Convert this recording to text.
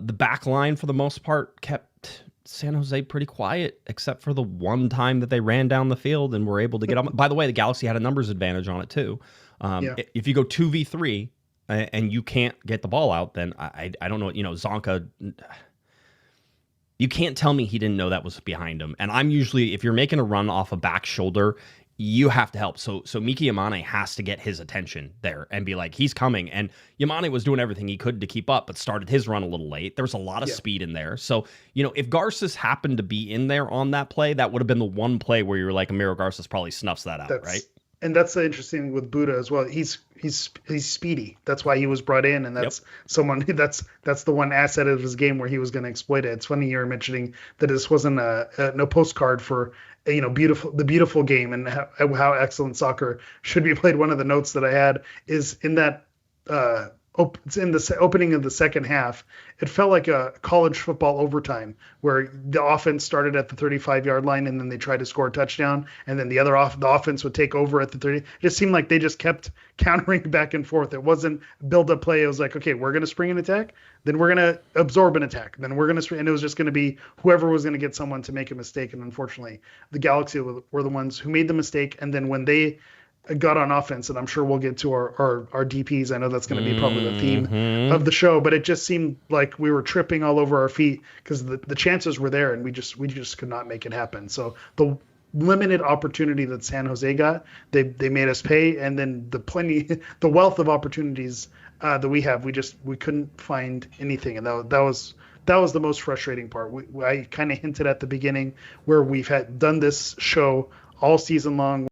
The back line, for the most part, kept San Jose pretty quiet, except for the one time that they ran down the field and were able to get up. By the way, the Galaxy had a numbers advantage on it, too. Yeah. If you go 2v3 and you can't get the ball out, then I don't know, Zonka, you can't tell me he didn't know that was behind him. And I'm usually, if you're making a run off a back shoulder, you have to help. So Miki Yamane has to get his attention there and be like, he's coming. And Yamane was doing everything he could to keep up, but started his run a little late. There was a lot of speed in there. So, if Garces happened to be in there on that play, that would have been the one play where you're like, Amiro Garces probably snuffs that out, right? And that's the interesting with Buddha as well. He's speedy. That's why he was brought in, and that's someone that's the one asset of his game where he was going to exploit it. It's funny you're mentioning that this wasn't no postcard for the beautiful game and how excellent soccer should be played. One of the notes that I had is in that it's in the opening of the second half. It felt like a college football overtime where the offense started at the 35-yard line and then they tried to score a touchdown, and then the offense would take over at the 30. It just seemed like they just kept countering back and forth. It wasn't build-up play. It was like, okay, we're going to spring an attack, then we're going to absorb an attack, then we're going to, and it was just going to be whoever was going to get someone to make a mistake. And unfortunately, the Galaxy were the ones who made the mistake, and then when they got on offense, and I'm sure we'll get to our DPs. I know that's going to be probably the theme of the show, but it just seemed like we were tripping all over our feet because the chances were there and we just could not make it happen. So the limited opportunity that San Jose got, they made us pay, and then the wealth of opportunities that we have, we couldn't find anything, and that was the most frustrating part. I kind of hinted at the beginning where we've had done this show all season long.